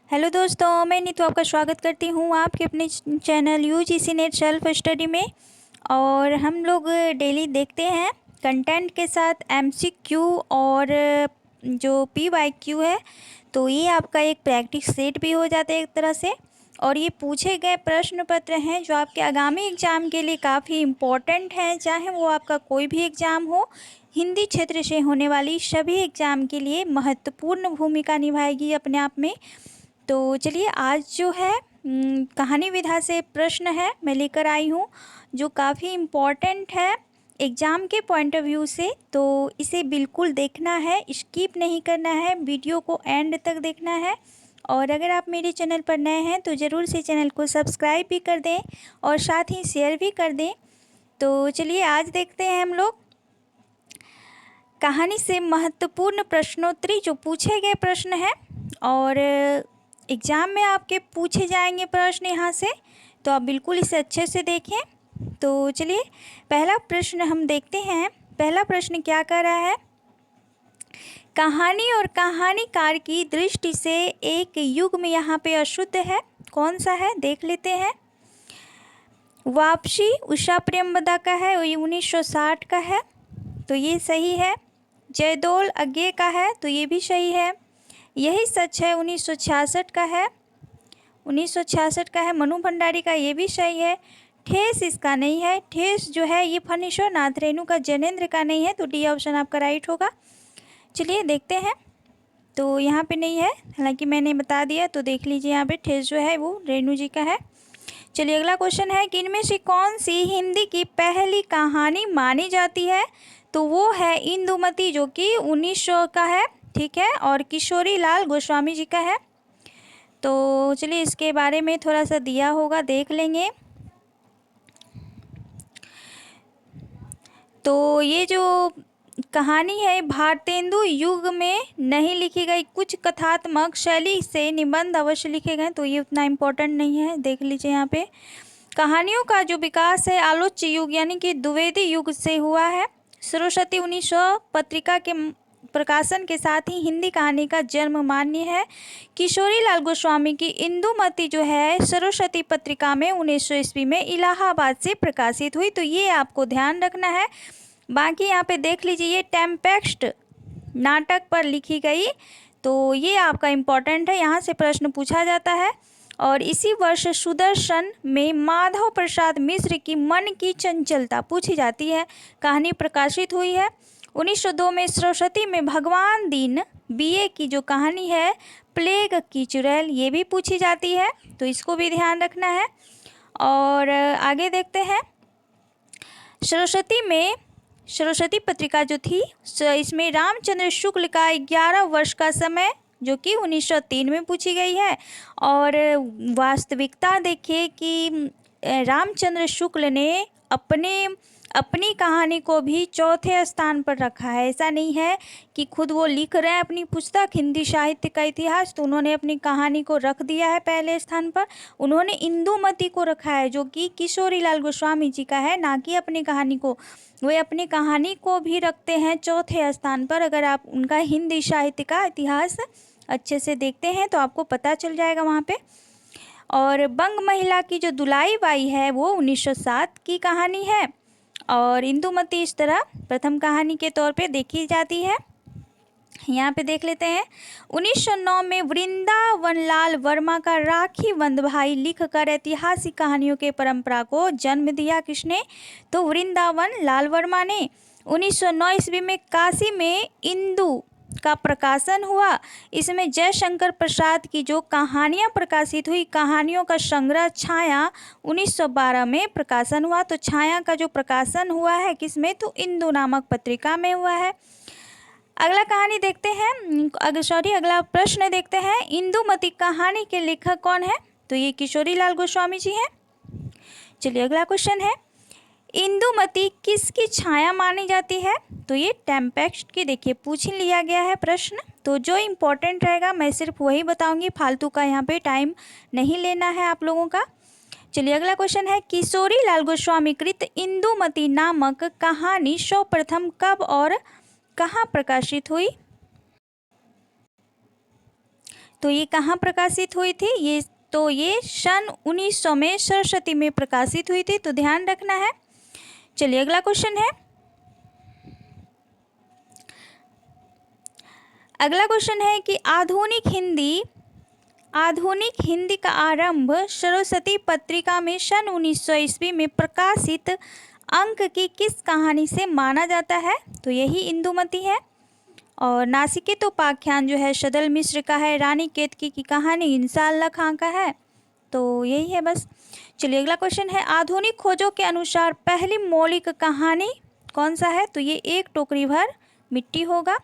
Hello दोस्तों, मैं नीतू आपका स्वागत करती हूँ आपके अपने channel UGC net self study में। और हम लोग डेली देखते हैं कंटेंट के साथ एमसीक्यू और जो पीवाईक्यू है, तो ये आपका एक प्रैक्टिस सेट भी हो जाता है एक तरह से। और ये पूछे गए प्रश्न पत्र हैं जो आपके आगामी एग्ज़ाम के लिए काफ़ी इम्पोर्टेंट हैं, चाहे वो आपका कोई भी एग्ज़ाम हो। हिंदी क्षेत्र से होने वाली सभी एग्ज़ाम के लिए महत्वपूर्ण भूमिका निभाएगी अपने आप में। तो चलिए आज जो है कहानी विधा से प्रश्न है मैं लेकर आई हूँ, जो काफ़ी इम्पॉर्टेंट है एग्ज़ाम के पॉइंट ऑफ व्यू से। तो इसे बिल्कुल देखना है, स्किप नहीं करना है, वीडियो को एंड तक देखना है। और अगर आप मेरे चैनल पर नए हैं तो ज़रूर से चैनल को सब्सक्राइब भी कर दें और साथ ही शेयर भी कर दें। तो चलिए आज देखते हैं हम लोग कहानी से महत्वपूर्ण प्रश्नोत्तरी जो पूछे गए प्रश्न हैं। और एग्ज़ाम में आपके पूछे जाएंगे प्रश्न यहाँ से, तो आप बिल्कुल इसे अच्छे से देखें। तो चलिए पहला प्रश्न हम देखते हैं। पहला प्रश्न क्या कह रहा है, कहानी और कहानीकार की दृष्टि से एक युग में यहाँ पे अशुद्ध है, कौन सा है देख लेते हैं। वापसी उषा प्रेमवदा का है, ये 1960 का है, तो ये सही है। जयदोल अज्ञे का है, तो ये भी सही है। यही सच है 1966 का है, 1966 का है। मनु भंडारी का, ये भी सही है। ठेस इसका नहीं है, ठेस जो है ये फणीश्वर नाथ रेणु का जैनेन्द्र का नहीं है, तो डी ऑप्शन आपका राइट होगा। चलिए देखते हैं, तो यहाँ पे नहीं है, हालांकि मैंने बता दिया, तो देख लीजिए यहाँ पे ठेस जो है वो रेणु जी का है। चलिए अगला क्वेश्चन है कि इनमें से कौन सी हिंदी की पहली कहानी मानी जाती है, तो वो है इंदुमती जो कि 1900 का है, ठीक है, और किशोरी लाल गोस्वामी जी का है। तो चलिए इसके बारे में थोड़ा सा दिया होगा, देख लेंगे। तो ये जो कहानी है भारतेंदु युग में नहीं लिखी गई, कुछ कथात्मक शैली से निबंध अवश्य लिखे गए, तो ये उतना इम्पोर्टेंट नहीं है, देख लीजिए यहाँ पे। कहानियों का जो विकास है आलोच्य युग यानी कि द्विवेदी युग से हुआ है। सरस्वती 1900 पत्रिका के प्रकाशन के साथ ही हिंदी कहानी का जन्म मान्य है। किशोरी लाल गोस्वामी की इंदुमती जो है सरस्वती पत्रिका में 1900 ईस्वी में इलाहाबाद से प्रकाशित हुई, तो ये आपको ध्यान रखना है। बाकी यहाँ पे देख लीजिए, ये टेम्पेस्ट नाटक पर लिखी गई, तो ये आपका इम्पोर्टेंट है, यहाँ से प्रश्न पूछा जाता है। और इसी वर्ष सुदर्शन में माधव प्रसाद मिश्र की मन की चंचलता पूछी जाती है, कहानी प्रकाशित हुई है। 1902 में सरस्वती में भगवान दीन बीए की जो कहानी है प्लेग की चुड़ैल, ये भी पूछी जाती है, तो इसको भी ध्यान रखना है। और आगे देखते हैं, सरस्वती पत्रिका जो थी इसमें रामचंद्र शुक्ल का 11 वर्ष का समय जो कि 1903 में पूछी गई है। और वास्तविकता देखिए कि रामचंद्र शुक्ल ने अपनी कहानी को भी चौथे स्थान पर रखा है। ऐसा नहीं है कि खुद वो लिख रहे हैं अपनी पुस्तक हिंदी साहित्य का इतिहास, तो उन्होंने अपनी कहानी को रख दिया है पहले स्थान पर। उन्होंने इंदुमती को रखा है जो कि किशोरी लाल गोस्वामी जी का है, ना कि अपनी कहानी को। वे अपनी कहानी को भी रखते हैं चौथे स्थान पर। अगर आप उनका हिंदी साहित्य का इतिहास अच्छे से देखते हैं तो आपको पता चल जाएगा वहाँ पे। और बंग महिला की जो दुलाई बाई है वो 1907 की कहानी है, और इंदुमती इस तरह प्रथम कहानी के तौर पे देखी जाती है। यहाँ पे देख लेते हैं, 1909 में वृंदावन लाल वर्मा का राखी बंद भाई लिखकर ऐतिहासिक कहानियों के परंपरा को जन्म दिया। किसने, तो वृंदावन लाल वर्मा ने। 1909 ईस्वी में काशी में इंदु का प्रकाशन हुआ। इसमें जयशंकर प्रसाद की जो कहानियाँ प्रकाशित हुई, कहानियों का संग्रह छाया 1912 में प्रकाशन हुआ। तो छाया का जो प्रकाशन हुआ है किसमें, तो इंदु नामक पत्रिका में हुआ है। अगला कहानी देखते हैं, अगला प्रश्न देखते हैं, इंदुमती कहानी के लेखक कौन है, तो ये किशोरी लाल गोस्वामी जी हैं। चलिए अगला क्वेश्चन है, इंदुमती किसकी छाया मानी जाती है, तो ये टेम्पेस्ट की देखिए पूछ लिया गया है प्रश्न। तो जो इम्पोर्टेंट रहेगा मैं सिर्फ वही बताऊंगी, फालतू का यहाँ पे टाइम नहीं लेना है आप लोगों का। चलिए अगला क्वेश्चन है, किशोरी लाल गोस्वामी कृत इंदुमती नामक कहानी सर्वप्रथम कब और कहाँ प्रकाशित हुई, तो ये कहाँ प्रकाशित हुई थी? ये सन 1900 में सरस्वती में प्रकाशित हुई थी, तो ध्यान रखना है। चलिए अगला क्वेश्चन है। अगला क्वेश्चन है कि आधुनिक हिंदी का आरंभ सरस्वती पत्रिका में सन 1900 ईस्वी में प्रकाशित अंक की किस कहानी से माना जाता है? तो यही इंदुमती है। और नासिकेत उपाख्यान जो है सदल मिश्र का है। रानी केतकी की कहानी इंसाल्लाह खां का है। तो यही है बस। चलिए अगला क्वेश्चन है, आधुनिक खोजों के अनुसार पहली मौलिक कहानी कौन सा है? तो ये एक टोकरी भर मिट्टी होगा।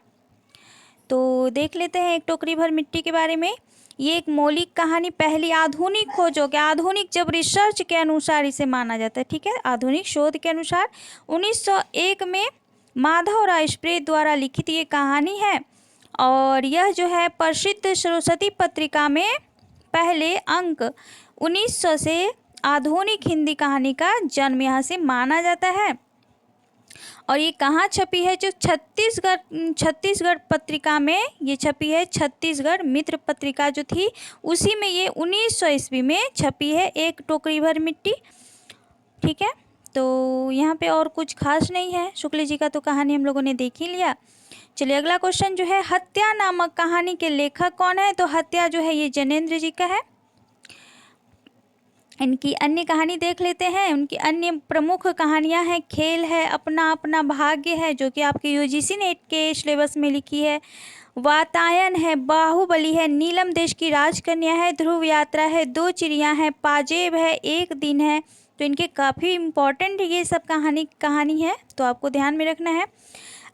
तो देख लेते हैं एक टोकरी भर मिट्टी के बारे में। ये एक मौलिक कहानी पहली आधुनिक खोजों के, आधुनिक जब रिसर्च के अनुसार इसे माना जाता है, ठीक है, आधुनिक शोध के अनुसार 1901 में माधव राय स्प्रे द्वारा लिखित ये कहानी है। और यह जो है प्रसिद्ध सरस्वती पत्रिका में पहले अंक 1900 से आधुनिक हिंदी कहानी का जन्म यहाँ से माना जाता है। और ये कहाँ छपी है? जो छत्तीसगढ़ पत्रिका में ये छपी है। छत्तीसगढ़ मित्र पत्रिका जो थी उसी में ये 1900 ईस्वी में छपी है, एक टोकरी भर मिट्टी, ठीक है। तो यहाँ पे और कुछ खास नहीं है। शुक्ल जी का तो कहानी हम लोगों ने देख ही लिया। चलिए अगला क्वेश्चन जो है, हत्या नामक कहानी के लेखक कौन है? तो हत्या जो है ये जैनेन्द्र जी का है। इनकी अन्य कहानी देख लेते हैं। उनकी अन्य प्रमुख कहानियां हैं, खेल है, अपना अपना भाग्य है जो कि आपके यूजीसी नेट के सिलेबस में लिखी है, वातायन है, बाहुबली है, नीलम देश की राजकन्या है, ध्रुव यात्रा है, दो चिड़िया है, पाजेब है, एक दिन है। तो इनके काफ़ी इम्पोर्टेंट ये सब कहानी है, तो आपको ध्यान में रखना है।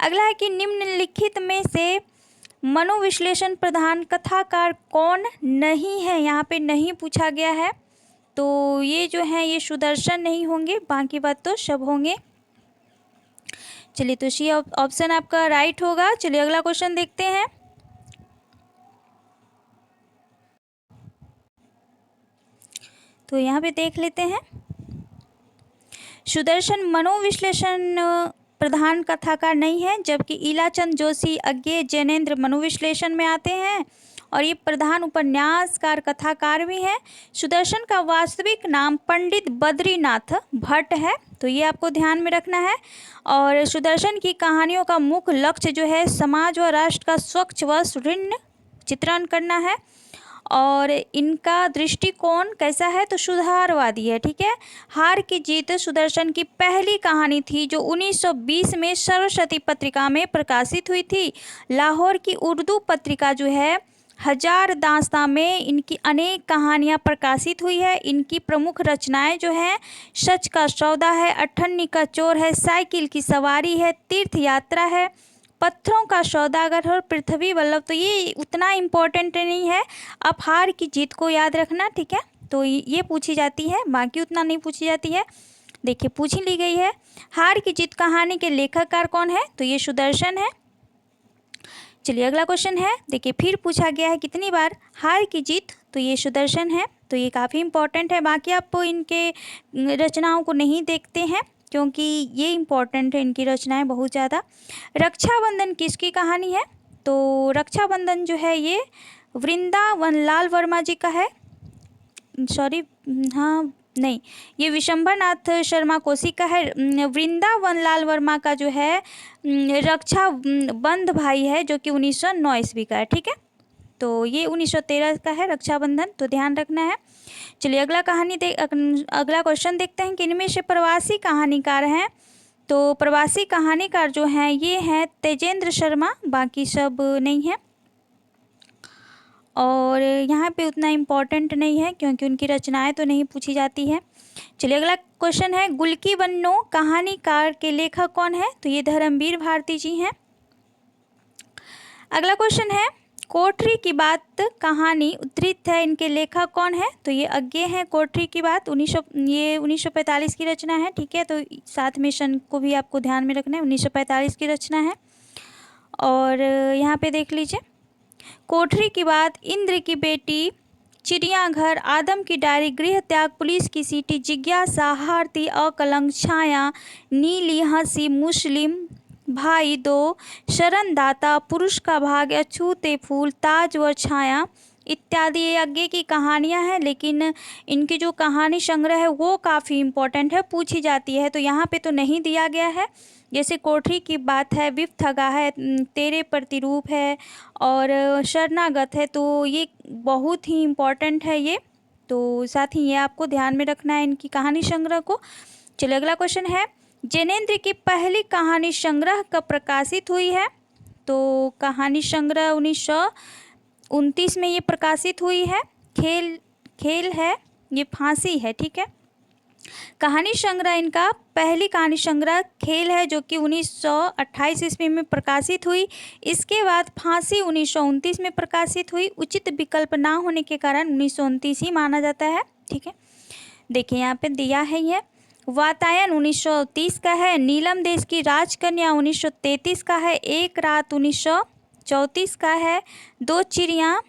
अगला है कि निम्नलिखित में से मनोविश्लेषण प्रधान कथाकार कौन नहीं है? यहाँ पे नहीं पूछा गया है, तो ये जो है ये सुदर्शन नहीं होंगे, बाकी बात तो सब होंगे। चलिए तो सी ऑप्शन आपका राइट होगा। चलिए अगला क्वेश्चन देखते हैं। तो यहाँ पे देख लेते हैं, सुदर्शन मनोविश्लेषण प्रधान कथाकार नहीं है, जबकि इलाचंद जोशी अज्ञेय जैनेन्द्र मनोविश्लेषण में आते हैं और ये प्रधान उपन्यासकार कथाकार भी हैं। सुदर्शन का वास्तविक नाम पंडित बद्रीनाथ भट्ट है, तो ये आपको ध्यान में रखना है। और सुदर्शन की कहानियों का मुख्य लक्ष्य जो है समाज व राष्ट्र का स्वच्छ व सुदृढ़ चित्रण करना है। और इनका दृष्टिकोण कैसा है? तो सुधारवादी है, ठीक है। हार की जीत सुदर्शन की पहली कहानी थी जो 1920 में सरस्वती पत्रिका में प्रकाशित हुई थी। लाहौर की उर्दू पत्रिका जो है हजार दास्तां में इनकी अनेक कहानियां प्रकाशित हुई है। इनकी प्रमुख रचनाएं जो हैं, सच का सौदा है, अठन्नी का चोर है, साइकिल की सवारी है, तीर्थ यात्रा है, पत्थरों का सौदागर और पृथ्वी वल्लभ। तो ये उतना इम्पोर्टेंट नहीं है, आप हार की जीत को याद रखना, ठीक है। तो ये पूछी जाती है, बाकी उतना नहीं पूछी जाती है। देखिए पूछ ली गई है, हार की जीत कहानी के लेखककार कौन है? तो ये सुदर्शन है। चलिए अगला क्वेश्चन है, देखिए फिर पूछा गया है कितनी बार, हार की जीत, तो ये सुदर्शन है। तो ये काफ़ी इम्पोर्टेंट है, बाकी आप इनके रचनाओं को नहीं देखते हैं क्योंकि ये इम्पोर्टेंट है, इनकी रचनाएं बहुत ज़्यादा। रक्षाबंधन किसकी कहानी है? तो रक्षाबंधन जो है ये वृंदावन लाल वर्मा जी का है, सॉरी, हाँ नहीं, ये विशंभरनाथ शर्मा कोसी का है। वृंदावन लाल वर्मा का जो है रक्षाबंध भाई है जो कि 1909 ईस्वी का है, ठीक है। तो ये 1913 का है रक्षाबंधन, तो ध्यान रखना है। चलिए अगला अगला क्वेश्चन देखते हैं कि इनमें से प्रवासी कहानीकार हैं। तो प्रवासी कहानीकार जो हैं ये हैं तेजेंद्र शर्मा, बाकी सब नहीं है। और यहाँ पे उतना इम्पोर्टेंट नहीं है क्योंकि उनकी रचनाएं तो नहीं पूछी जाती है। चलिए अगला क्वेश्चन है, गुलकी बन्नो कहानीकार के लेखक कौन है? तो ये धर्मवीर भारती जी हैं। अगला क्वेश्चन है, कोठरी की बात कहानी उद्धृत है, इनके लेखक कौन है? तो ये अज्ञेय हैं। कोठरी की बात 1945 की रचना है, ठीक है। तो साथ में सन को भी आपको ध्यान में रखना है, 1945 की रचना है। और यहाँ पे देख लीजिए, कोठरी की बात, इंद्र की बेटी, चिड़ियाघर, आदम की डायरी, गृह त्याग, पुलिस की सीटी, जिज्ञासा, हारती, अकलंक, छाया, नीली हंसी, मुस्लिम भाई दो, शरणदाता, पुरुष का भाग्य, अछूते फूल, ताज व छाया, इत्यादि ये आगे की कहानियाँ हैं, लेकिन इनकी जो कहानी संग्रह है वो काफ़ी इम्पोर्टेंट है, पूछी जाती है। तो यहाँ पे तो नहीं दिया गया है। जैसे कोठरी की बात है, विपथगा है, तेरे प्रतिरूप है और शरणागत है, तो ये बहुत ही इम्पोर्टेंट है ये। तो साथ ही ये आपको ध्यान में रखना है इनकी कहानी संग्रह को। चलिए अगला क्वेश्चन है, जैनेन्द्र की पहली कहानी संग्रह कब प्रकाशित हुई है? तो कहानी संग्रह 1929 में ये प्रकाशित हुई है। खेल है, ये फांसी है, ठीक है। कहानी संग्रह इनका पहली कहानी संग्रह खेल है, जो कि 1928 ईस्वी में प्रकाशित हुई। इसके बाद फांसी 1929 में प्रकाशित हुई। उचित विकल्प ना होने के कारण 1929 ही माना जाता है, ठीक है। देखिए यहाँ पे दिया है ये, वातायन 1930 का है, नीलम देश की राजकन्या 1933 का है, एक रात 1934 का है, दो चिड़िया,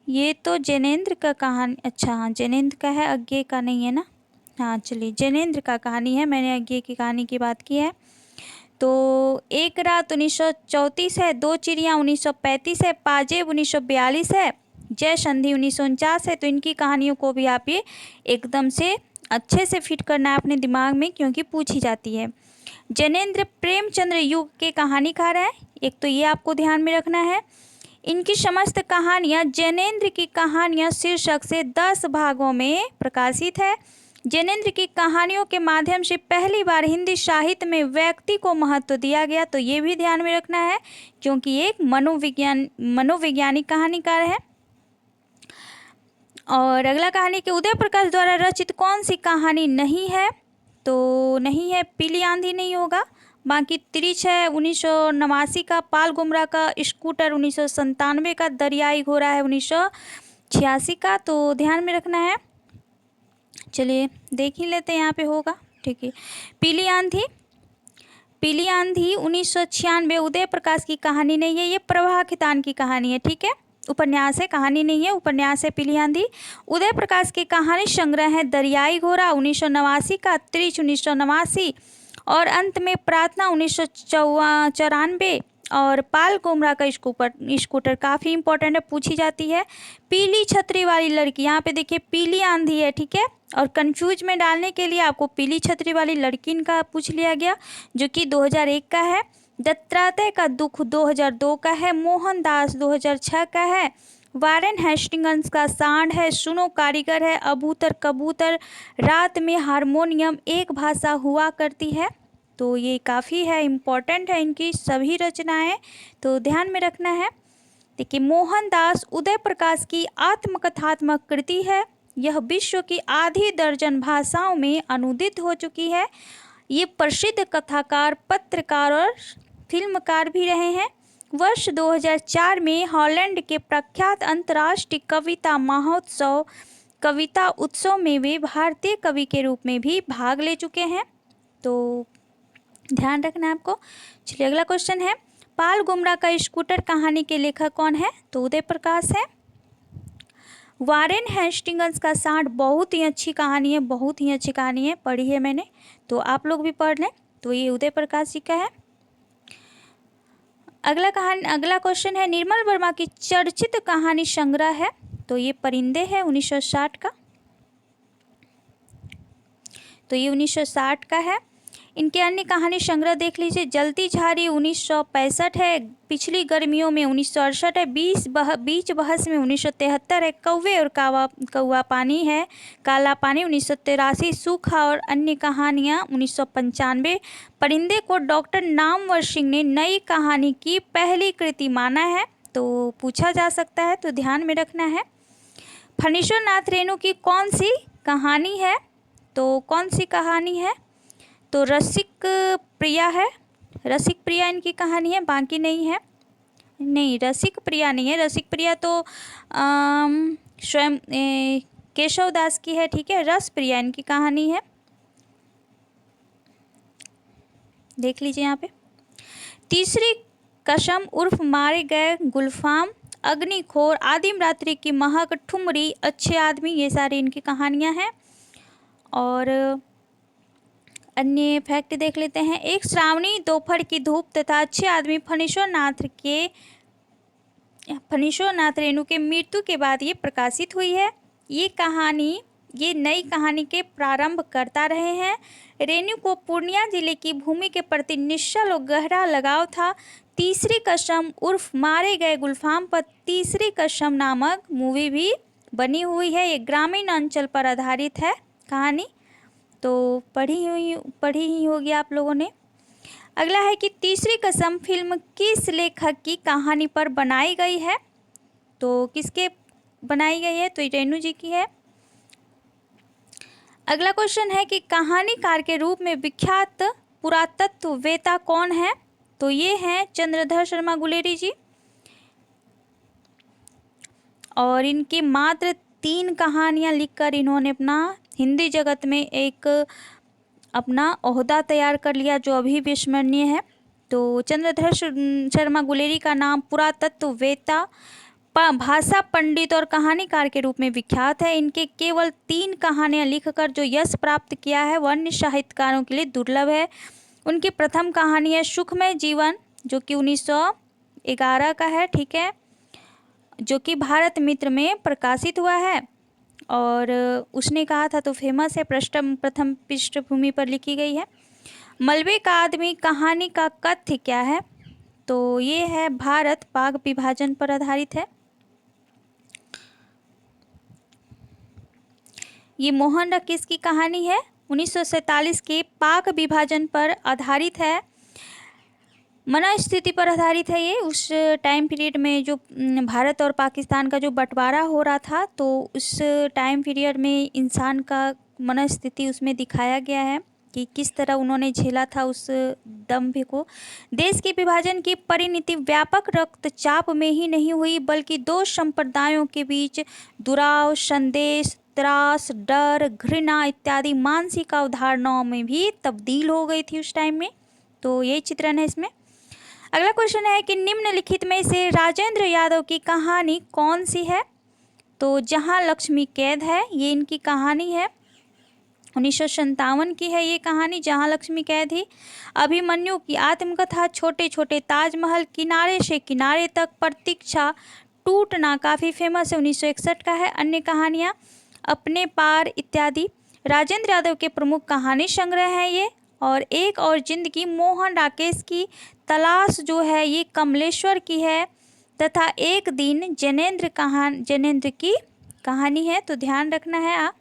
ये तो जैनेन्द्र का कहानी, अच्छा हाँ जैनेन्द्र का है, अज्ञे का नहीं है ना। हाँ चलिए, जैनेन्द्र का कहानी है, मैंने अज्ञे की कहानी की बात की है। तो एक रात 1934 है, दो चिड़िया 1935 है, पाजेब 1942 है, जय संधि 1949 है। तो इनकी कहानियों को भी आप ये एकदम से अच्छे से फिट करना है अपने दिमाग में, क्योंकि पूछी जाती है। जैनेन्द्र प्रेमचंद्र युग के कहानीकार हैं, एक तो ये आपको ध्यान में रखना है। इनकी समस्त कहानियाँ जैनेन्द्र की कहानियाँ शीर्षक से 10 भागों में प्रकाशित है। जैनेन्द्र की कहानियों के माध्यम से पहली बार हिंदी साहित्य में व्यक्ति को महत्व दिया गया, तो ये भी ध्यान में रखना है, क्योंकि ये एक मनोवैज्ञानिक कहानीकार है। और अगला कहानी के उदय प्रकाश द्वारा रचित कौन सी कहानी नहीं है? तो नहीं है, पीली आंधी नहीं होगा। बाकी त्रिच है 1989 का, पाल गुमरा का स्कूटर 1997 का, दरियाई घोड़ा है 1986 का, तो ध्यान में रखना है। चलिए देख ही लेते हैं, यहाँ पे होगा, ठीक है। पीली आंधी 1996 उदय प्रकाश की कहानी नहीं है, ये प्रभा खितान की कहानी है, ठीक है। उपन्यास है, कहानी नहीं है, उपन्यास है पीली आंधी। उदय प्रकाश की कहानी संग्रह है दरियाई घोड़ा 1989 का, त्रिच 1989 और अंत में प्रार्थना 1994। और पाल गुमरा का स्कूटर काफ़ी इंपॉर्टेंट है, पूछी जाती है। पीली छतरी वाली लड़की, यहाँ पे देखिए पीली आंधी है, ठीक है, और कंफ्यूज में डालने के लिए आपको पीली छतरी वाली लड़की का पूछ लिया गया, जो कि 2001 का है। दत्तात्रेय का दुख 2002 का है। मोहनदास 2006 का है। वारेन हेस्टिंग्स का सांड है। सुनो कारीगर है। अबूतर कबूतर, रात में हारमोनियम, एक भाषा हुआ करती है। तो ये काफ़ी है, इम्पोर्टेंट है इनकी सभी रचनाएं, तो ध्यान में रखना है। देखिए, मोहनदास उदय प्रकाश की आत्मकथात्मक कृति है। यह विश्व की आधी दर्जन भाषाओं में अनुदित हो चुकी है। ये प्रसिद्ध कथाकार, पत्रकार और फिल्मकार भी रहे हैं। वर्ष 2004 में हॉलैंड के प्रख्यात अंतर्राष्ट्रीय कविता महोत्सव कविता उत्सव में वे भारतीय कवि के रूप में भी भाग ले चुके हैं, तो ध्यान रखना है आपको। चलिए अगला क्वेश्चन है, पाल गुमरा का स्कूटर कहानी के लेखक कौन है? तो उदय प्रकाश है। वारेन हेस्टिंग्स का सांड बहुत ही अच्छी कहानी है, बहुत ही अच्छी कहानी है, पढ़ी है मैंने, तो आप लोग भी पढ़ लें। तो ये उदय प्रकाश जी का है। अगला क्वेश्चन है, निर्मल वर्मा की चर्चित कहानी संग्रह है, तो ये परिंदे है 1960 का, तो ये 1960 का है। इनके अन्य कहानी संग्रह देख लीजिए, जलती झाड़ी 1965 है, पिछली गर्मियों में 1968 है, बीच बहस में 1973 है, कौवे और कौवा पानी है, काला पानी 1983, सूखा और अन्य कहानियाँ 1995। परिंदे को डॉक्टर नामवर सिंह ने नई कहानी की पहली कृति माना है, तो पूछा जा सकता है, तो ध्यान में रखना है। फणीश्वर नाथ रेणु की कौन सी कहानी है? तो कौन सी कहानी है? तो रसिक प्रिया है, रसिक प्रिया इनकी कहानी है, बाकी नहीं है। नहीं, रसिक प्रिया नहीं है, रसिक प्रिया तो स्वयं केशव दास की है, ठीक है। रस प्रिया इनकी कहानी है, देख लीजिए यहाँ पे। तीसरी कसम उर्फ मारे गए गुलफाम, अग्निखोर, आदिम रात्रि की महक, ठुमरी, अच्छे आदमी, ये सारी इनकी कहानियाँ हैं। और अन्य फैक्ट देख लेते हैं। एक श्रावणी दोपहर की धूप तथा अच्छे आदमी फणीश्वर नाथ के फणीश्वर नाथ रेणु के मृत्यु के बाद ये प्रकाशित हुई है। ये नई कहानी के प्रारंभ करता रहे हैं। रेणु को पूर्णिया जिले की भूमि के प्रति निश्चल और गहरा लगाव था। तीसरी कसम उर्फ मारे गए गुलफाम पर तीसरी कसम नामक मूवी भी बनी हुई है। ये ग्रामीण अंचल पर आधारित है कहानी, तो पढ़ी ही होगी आप लोगों ने। अगला है कि तीसरी कसम फिल्म किस लेखक की कहानी पर बनाई गई है? तो किसके बनाई गई है? तो रेणु जी की है। अगला क्वेश्चन है कि कहानीकार के रूप में विख्यात पुरातत्ववेत्ता कौन है? तो ये हैं चंद्रधर शर्मा गुलेरी जी, और इनकी मात्र 3 कहानियां लिखकर इन्होंने अपना हिंदी जगत में एक अपना ओहदा तैयार कर लिया जो अभी भी स्मरणीय है। तो चंद्रधर शर्मा गुलेरी का नाम पुरातत्ववेत्ता, भाषा पंडित और कहानीकार के रूप में विख्यात है। इनके केवल 3 कहानियां लिखकर जो यश प्राप्त किया है वह अन्य साहित्यकारों के लिए दुर्लभ है। उनकी प्रथम कहानी है सुखमय जीवन, जो कि 1911 का है, ठीक है, जो कि भारत मित्र में प्रकाशित हुआ है। और उसने कहा था तो फेमस है, प्रथम पृष्ठभूमि पर लिखी गई है। मलबे का आदमी कहानी का कथ्य क्या है? तो ये है भारत पाक विभाजन पर आधारित है। ये मोहन राकेश की कहानी है, 1947 के पाक विभाजन पर आधारित है। मनस्थिति पर आधारित है। ये उस टाइम पीरियड में जो भारत और पाकिस्तान का जो बंटवारा हो रहा था, तो उस टाइम पीरियड में इंसान का मनस्थिति उसमें दिखाया गया है कि किस तरह उन्होंने झेला था उस दंभ को। देश के विभाजन की परिणति व्यापक रक्तचाप में ही नहीं हुई, बल्कि 2 संप्रदायों के बीच दुराव, संदेश, त्रास, डर, घृणा इत्यादि मानसिक अवधारणाओं में भी तब्दील हो गई थी उस टाइम में। तो ये चित्रण है इसमें। अगला क्वेश्चन है कि निम्नलिखित में से राजेंद्र यादव की कहानी कौन सी है? तो जहां लक्ष्मी कैद है, ये इनकी कहानी है, 1957 की है ये कहानी, जहां लक्ष्मी कैद ही। अभिमन्यु की आत्मकथा, छोटे छोटे ताजमहल, किनारे से किनारे तक, प्रतीक्षा, टूटना काफ़ी फेमस है, 1961 का है। अन्य कहानियाँ, अपने पार इत्यादि राजेंद्र यादव के प्रमुख कहानी संग्रह हैं ये। और एक और जिंदगी मोहन राकेश की, तलाश जो है ये कमलेश्वर की है, तथा एक दिन जैनेन्द्र की कहानी है, तो ध्यान रखना है आप।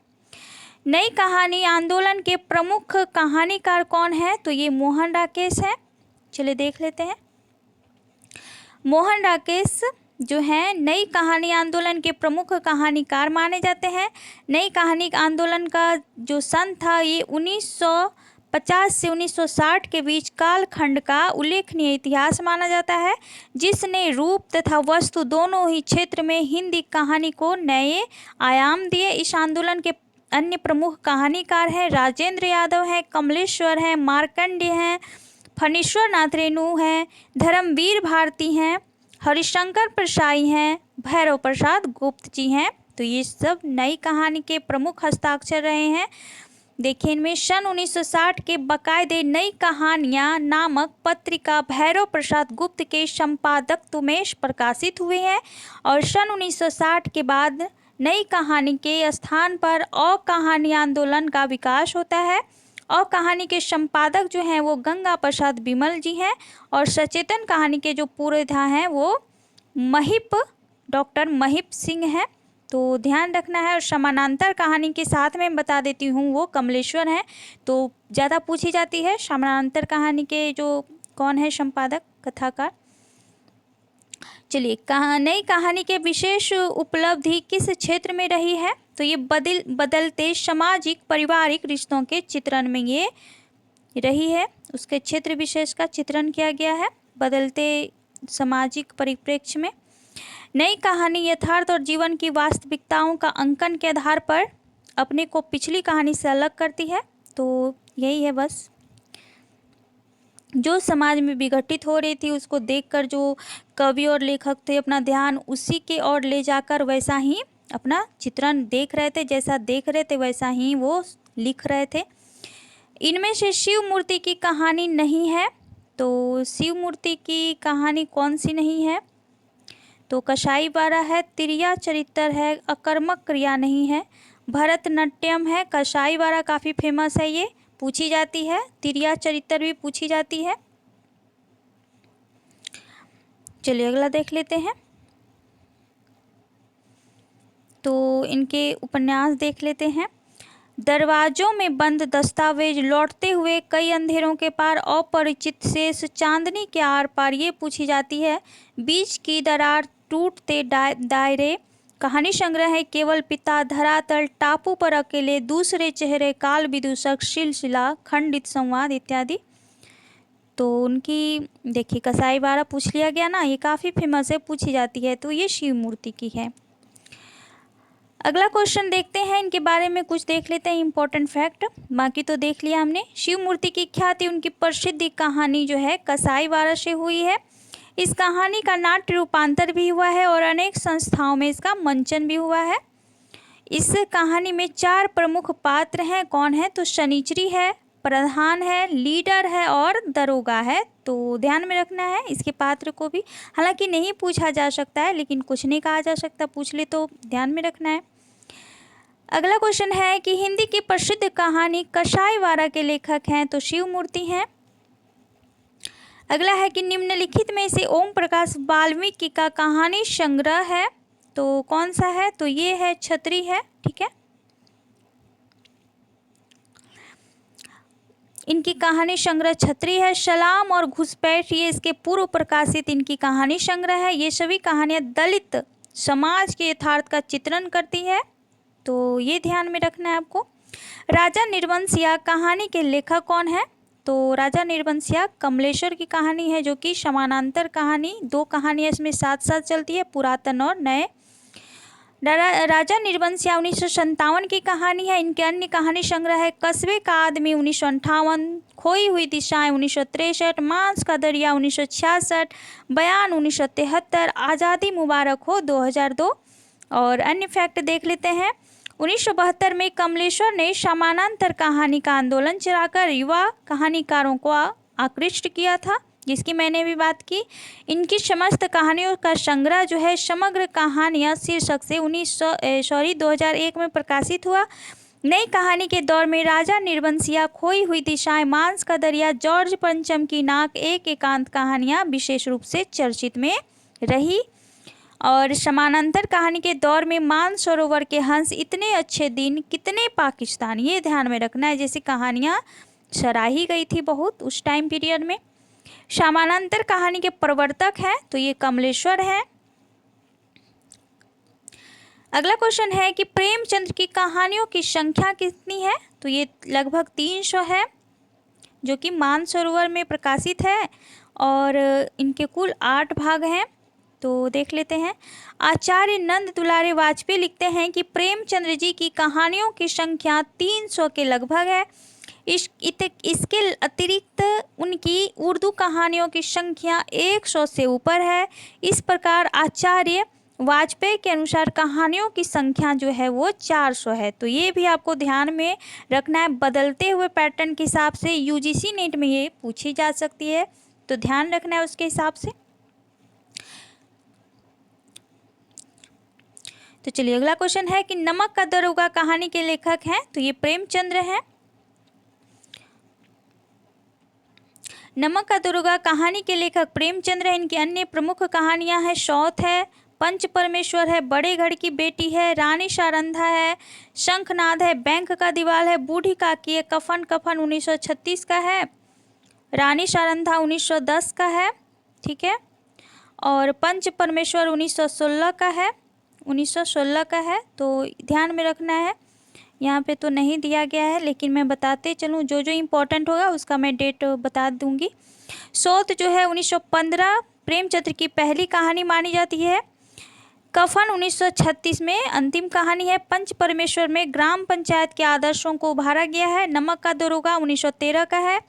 नई कहानी आंदोलन के प्रमुख कहानीकार कौन है? तो ये मोहन राकेश है। चलिए देख लेते हैं। मोहन राकेश जो है नई कहानी आंदोलन के प्रमुख कहानीकार माने जाते हैं। नई कहानी आंदोलन का जो सन था ये 1950 से 1960 के बीच कालखंड का उल्लेखनीय इतिहास माना जाता है, जिसने रूप तथा वस्तु दोनों ही क्षेत्र में हिंदी कहानी को नए आयाम दिए। इस आंदोलन के अन्य प्रमुख कहानीकार हैं राजेंद्र यादव हैं, कमलेश्वर हैं, मार्कंडेय हैं, फणीश्वर नाथ रेणु हैं, धर्मवीर भारती हैं, हरिशंकर प्रसाई हैं, भैरव प्रसाद गुप्त जी हैं। तो ये सब नई कहानी के प्रमुख हस्ताक्षर रहे हैं। देखिए इनमें सन 1960 के बाकायदे नई कहानियाँ नामक पत्रिका भैरव प्रसाद गुप्त के संपादकत्व में प्रकाशित हुई है। और सन 1960 के बाद नई कहानी के स्थान पर और कहानी आंदोलन का विकास होता है। और कहानी के संपादक जो हैं वो गंगा प्रसाद बिमल जी हैं, और सचेतन कहानी के जो पूर्वधा हैं वो डॉक्टर महिप सिंह हैं। तो ध्यान रखना है। और समानांतर कहानी के साथ में बता देती हूँ वो कमलेश्वर हैं, तो ज़्यादा पूछी जाती है समानांतर कहानी के जो कौन है संपादक कथाकार। चलिए नई कहानी के विशेष उपलब्धि किस क्षेत्र में रही है? तो ये बदलते सामाजिक पारिवारिक रिश्तों के चित्रण में ये रही है। उसके क्षेत्र विशेष का चित्रण किया गया है बदलते सामाजिक परिप्रेक्ष्य में। नई कहानी यथार्थ और जीवन की वास्तविकताओं का अंकन के आधार पर अपने को पिछली कहानी से अलग करती है। तो यही है बस, जो समाज में विघटित हो रही थी उसको देखकर जो कवि और लेखक थे अपना ध्यान उसी के ओर ले जाकर वैसा ही अपना चित्रण देख रहे थे, जैसा देख रहे थे वैसा ही वो लिख रहे थे। इनमें से शिव मूर्ति की कहानी नहीं है। तो शिव मूर्ति की कहानी कौन सी नहीं है? तो कसाई बारा है, तिरिया चरित्र है, अकर्मक क्रिया नहीं है, भरतनाट्यम है। कसाई बारा काफ़ी फेमस है, ये पूछी जाती है, तिरिया चरित्र भी पूछी जाती है। चलिए अगला देख लेते हैं। तो इनके उपन्यास देख लेते हैं। दरवाजों में बंद दस्तावेज, लौटते हुए कई अंधेरों के पार, अपरिचित शेष, चांदनी के आर पार, ये पूछी जाती है। बीच की दरार, टूटते दायरे, कहानी संग्रह है केवल पिता, धरातल, टापू पर अकेले, दूसरे चेहरे, काल विदूषक, सिलसिला, खंडित संवाद इत्यादि। तो उनकी देखिए कसाई बारा पूछ लिया गया ना, ये काफ़ी फेमस है, पूछी जाती है, तो ये शिव मूर्ति की है। अगला क्वेश्चन देखते हैं, इनके बारे में कुछ देख लेते हैं इंपॉर्टेंट फैक्ट, बाकी तो देख लिया हमने। शिव मूर्ति की ख्याति, उनकी प्रसिद्ध कहानी जो है कसाई बारा से हुई है। इस कहानी का नाट्य रूपांतर भी हुआ है और अनेक संस्थाओं में इसका मंचन भी हुआ है। इस कहानी में 4 प्रमुख पात्र हैं। कौन है? तो शनिचरी है, प्रधान है, लीडर है और दरोगा है। तो ध्यान में रखना है इसके पात्र को भी, हालांकि नहीं पूछा जा सकता है, लेकिन कुछ नहीं कहा जा सकता, पूछ ले तो ध्यान में रखना है। अगला क्वेश्चन है कि हिंदी की प्रसिद्ध कहानी कसाई बारा के लेखक हैं, तो शिव मूर्ति हैं। अगला है कि निम्नलिखित में से ओम प्रकाश वाल्मीकि का कहानी संग्रह है, तो कौन सा है? तो ये है छतरी है, ठीक है। इनकी कहानी संग्रह छतरी है। सलाम और घुसपैठ, ये इसके पूर्व प्रकाशित इनकी कहानी संग्रह है। ये सभी कहानियाँ दलित समाज के यथार्थ का चित्रण करती है, तो ये ध्यान में रखना है आपको। राजा निर्वंशिया कहानी के लेखक कौन है? तो राजा निर्वंशिया कमलेश्वर की कहानी है, जो कि समानांतर कहानी, 2 कहानियाँ इसमें साथ साथ चलती है, पुरातन और नए। राजा निर्वंशिया 1957 की कहानी है। इनके अन्य कहानी संग्रह है कस्बे का आदमी 1958, खोई हुई दिशाएं 1963, मांस का दरिया 1966, बयान 1973, आज़ादी मुबारक हो 2002। और अन्य फैक्ट देख लेते हैं। 1972 में कमलेश्वर ने समानांतर कहानी का आंदोलन चलाकर युवा कहानीकारों को आकृष्ट किया था, जिसकी मैंने भी बात की। इनकी समस्त कहानियों का संग्रह जो है समग्र कहानियाँ शीर्षक से 2001 में प्रकाशित हुआ। नई कहानी के दौर में राजा निर्वंशिया, खोई हुई दिशाएं, मांस का दरिया, जॉर्ज पंचम की नाक, एक एकांत कहानियाँ विशेष रूप से चर्चित में रही। और समानांतर कहानी के दौर में मानसरोवर के हंस, इतने अच्छे दिन, कितने पाकिस्तान, ये ध्यान में रखना है, जैसी कहानियाँ सराही गई थी बहुत उस टाइम पीरियड में। समानांतर कहानी के प्रवर्तक हैं, तो ये कमलेश्वर हैं। अगला क्वेश्चन है कि प्रेमचंद्र की कहानियों की संख्या कितनी है? तो ये लगभग 300 है, जो कि मानसरोवर में प्रकाशित है, और इनके कुल 8 भाग हैं। तो देख लेते हैं। आचार्य नंद दुलारे वाजपेयी लिखते हैं कि प्रेमचंद्र जी की कहानियों की संख्या 300 के लगभग है। इसके अतिरिक्त उनकी उर्दू कहानियों की संख्या 100 से ऊपर है। इस प्रकार आचार्य वाजपेयी के अनुसार कहानियों की संख्या जो है वो 400 है। तो ये भी आपको ध्यान में रखना है, बदलते हुए पैटर्न के हिसाब से यूजीसी नेट में ये पूछी जा सकती है, तो ध्यान रखना है उसके हिसाब से। तो चलिए अगला क्वेश्चन है कि नमक का दरोगा कहानी के लेखक हैं, तो ये प्रेमचंद्र हैं। नमक का दरोगा कहानी के लेखक प्रेमचंद्र है। इनकी अन्य प्रमुख कहानियां हैं सौत है, पंच परमेश्वर है, बड़े घर की बेटी है, रानी सारंधा है, शंखनाद है, बैंक का दीवाल है, बूढ़ी काकी है, कफन कफन 1936 का है, रानी सारंधा 1910 का है, ठीक है, और पंच परमेश्वर 1916 का है, 1916 का है। तो ध्यान में रखना है, यहाँ पे तो नहीं दिया गया है, लेकिन मैं बताते चलूँ, जो जो इम्पोर्टेंट होगा उसका मैं डेट बता दूंगी। सौत जो है 1915 प्रेमचंद्र की पहली कहानी मानी जाती है। कफन 1936 में अंतिम कहानी है। पंच परमेश्वर में ग्राम पंचायत के आदर्शों को उभारा गया है। नमक का दरोगा 1913 का है।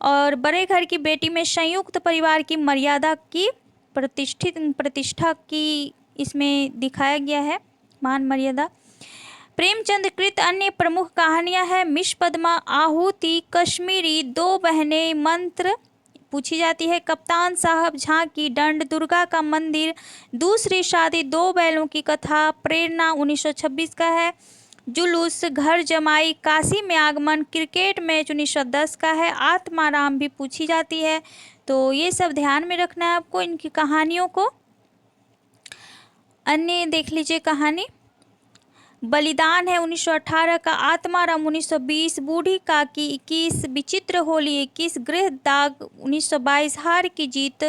और बड़े घर की बेटी में संयुक्त परिवार की मर्यादा की प्रतिष्ठा की इसमें दिखाया गया है, मान मर्यादा। प्रेमचंद कृत अन्य प्रमुख कहानियां हैं मिश पद्मा, आहुति, कश्मीरी, दो बहनें, मंत्र, पूछी जाती है। कप्तान साहब झांकी, दंड दुर्गा का मंदिर, दूसरी शादी, दो बैलों की कथा, प्रेरणा 1926 का है। जुलूस, घर जमाई, काशी में आगमन, क्रिकेट मैच 1910 का है। आत्माराम भी पूछी जाती है। तो ये सब ध्यान में रखना है आपको इनकी कहानियों को। अन्य देख लीजिए कहानी। बलिदान है 1918 का, आत्माराम 1920, बूढ़ी काकी 21, विचित्र होली 21, गृह दाग 1922, हार की जीत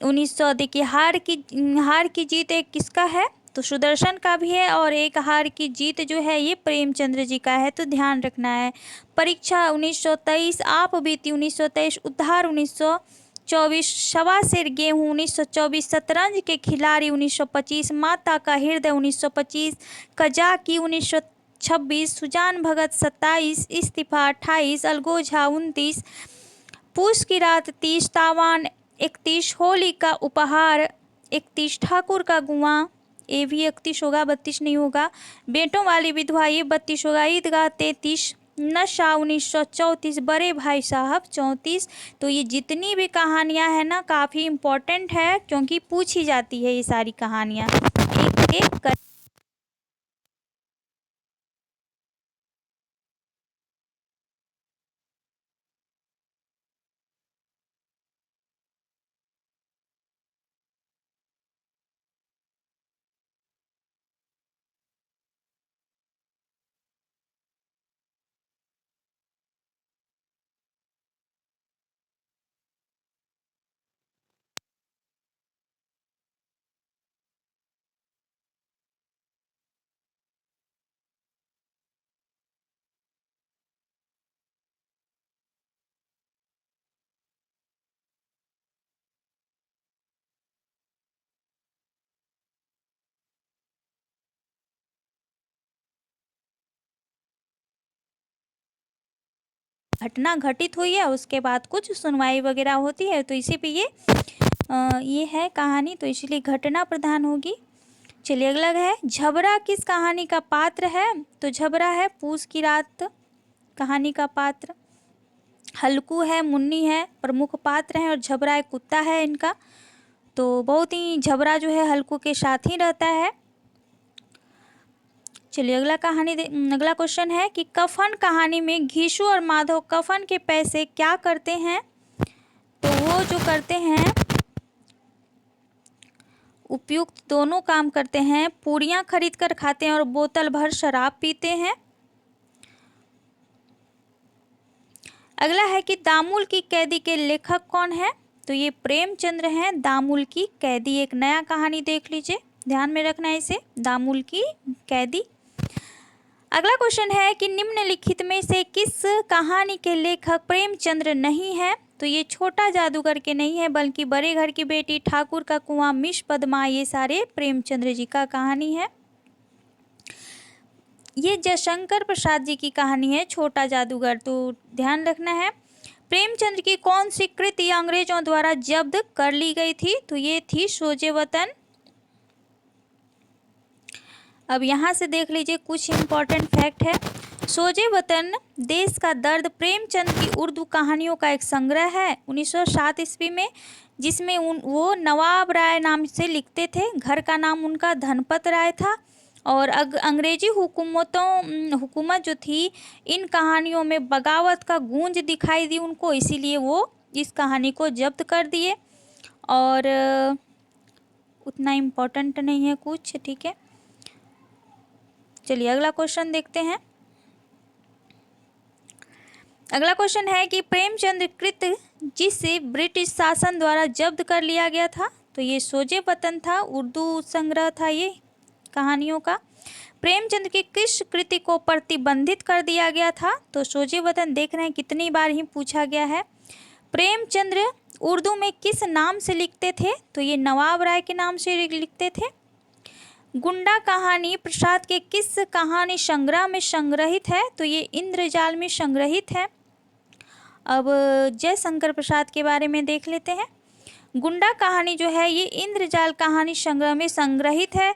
1900। देखिए हार की जीत एक किसका है, तो सुदर्शन का भी है, और एक हार की जीत जो है ये प्रेमचंद्र जी का है, तो ध्यान रखना है। परीक्षा 1923, आप बीती 1923, उद्धार 1924, शवा शेर गेहूँ 1924, शतरंज के खिलाड़ी 1925, माता का हृदय 1925, कजाकी 1926, सुजान भगत 27, इस्तीफा 28, अलगोझा 29, पूस की रात 30, तावान 31, होली का उपहार 31, ठाकुर का कुआं ये भी 31 होगा, 32 नहीं होगा, बेटों वाली विधवा ये 32 होगा, ईदगाह 33, नशा 1934, बड़े भाई साहब 34। तो ये जितनी भी कहानियां हैं ना काफ़ी इम्पोर्टेंट है, क्योंकि पूछी जाती है ये सारी कहानियां एक एक कर। घटना घटित हुई है, उसके बाद कुछ सुनवाई वगैरह होती है, तो इसी पे ये है कहानी, तो इसलिए घटना प्रधान होगी। चलिए अगला है, झबरा किस कहानी का पात्र है, तो झबरा है पूस की रात कहानी का पात्र। हल्कू है, मुन्नी है, प्रमुख पात्र हैं, और झबरा एक कुत्ता है इनका। तो बहुत ही झबरा जो है हल्कू के साथ ही रहता है। चलिए अगला क्वेश्चन है कि कफन कहानी में घीशू और माधव कफन के पैसे क्या करते हैं, तो वो जो करते हैं उपयुक्त दोनों काम करते हैं, पूड़ियाँ खरीद कर खाते हैं और बोतल भर शराब पीते हैं। अगला है कि दामुल की कैदी के लेखक कौन है, तो ये प्रेमचंद्र हैं। दामुल की कैदी एक नया कहानी देख लीजिए, ध्यान में रखना है इसे, दामुल की कैदी। अगला क्वेश्चन है कि निम्नलिखित में से किस कहानी के लेखक प्रेमचंद्र नहीं है, तो ये छोटा जादूगर के नहीं है, बल्कि बड़े घर की बेटी, ठाकुर का कुआं, मिश पद्मा, ये सारे प्रेमचंद्र जी का कहानी है। ये जयशंकर प्रसाद जी की कहानी है छोटा जादूगर, तो ध्यान रखना है। प्रेमचंद्र की कौन सी कृति अंग्रेजों द्वारा जब्त कर ली गई थी, तो ये थी सोजे वतन। अब यहाँ से देख लीजिए कुछ इम्पोर्टेंट फैक्ट है। सोजे वतन, देश का दर्द प्रेमचंद की उर्दू कहानियों का एक संग्रह है 1907 ईस्वी में, जिसमें वो नवाब राय नाम से लिखते थे। घर का नाम उनका धनपत राय था, और अंग्रेजी हुकूमत जो थी इन कहानियों में बगावत का गूंज दिखाई दी उनको, इसीलिए वो इस कहानी को जब्त कर दिए। और उतना इम्पोर्टेंट नहीं है कुछ, ठीक है। चलिए अगला क्वेश्चन देखते हैं। अगला क्वेश्चन है कि प्रेमचंद कृत जिसे ब्रिटिश शासन द्वारा जब्त कर लिया गया था, तो ये सोजे वतन था, उर्दू संग्रह था ये कहानियों का। प्रेमचंद की किस कृति को प्रतिबंधित कर दिया गया था, तो सोजे वतन देख रहे हैं कितनी बार ही पूछा गया है। प्रेमचंद्र उर्दू में किस नाम से लिखते थे, तो ये नवाब राय के नाम से लिखते थे। गुंडा कहानी प्रसाद के किस कहानी संग्रह में संग्रहित है, तो ये इंद्रजाल में संग्रहित है। अब जयशंकर प्रसाद के बारे में देख लेते हैं। गुंडा कहानी जो है ये इंद्रजाल कहानी संग्रह में संग्रहित है।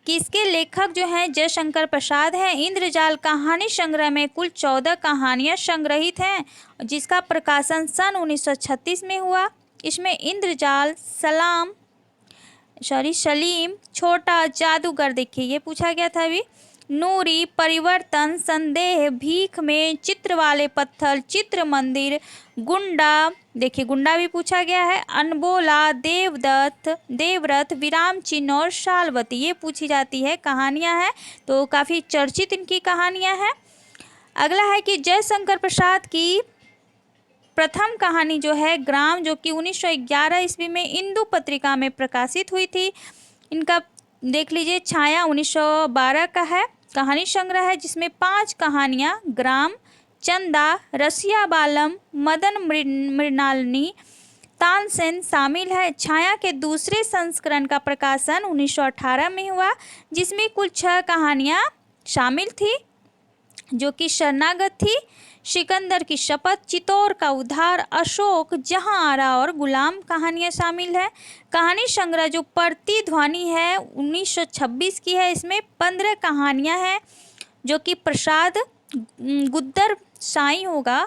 कि इसके लेखक जो हैं जयशंकर प्रसाद हैं। इंद्रजाल कहानी संग्रह में कुल 14 कहानियां संग्रहित हैं, जिसका प्रकाशन सन 1936 में हुआ। इसमें इंद्रजाल, सलीम, छोटा जादूगर, देखिए ये पूछा गया था अभी, नूरी, परिवर्तन, संदेह, भीख में, चित्र वाले पत्थर, चित्र मंदिर, गुंडा, देखिए गुंडा भी पूछा गया है, अनबोला, देवव्रत, विराम चिन्ह और शालवती, ये पूछी जाती है कहानियां हैं। तो काफ़ी चर्चित इनकी कहानियां हैं। अगला है कि जयशंकर प्रसाद की प्रथम कहानी जो है ग्राम, जो कि 1911 ईस्वी में इंदु पत्रिका में प्रकाशित हुई थी। इनका देख लीजिए, छाया 1912 का है, कहानी संग्रह है जिसमें 5 कहानियां ग्राम, चंदा, रसिया बालम, मदन मृणालिनी, तानसेन शामिल है। छाया के दूसरे संस्करण का प्रकाशन 1918 में हुआ, जिसमें कुल 6 कहानियां शामिल थी, जो कि शरणागत थी, सिकंदर की शपथ, चित्तौर का उद्धार, अशोक, जहां आरा और गुलाम कहानियां शामिल है। कहानी संग्रह जो प्रतिध्वनि है 1926 की है, इसमें 15 कहानियां हैं, जो कि प्रसाद गुद्दर साई होगा,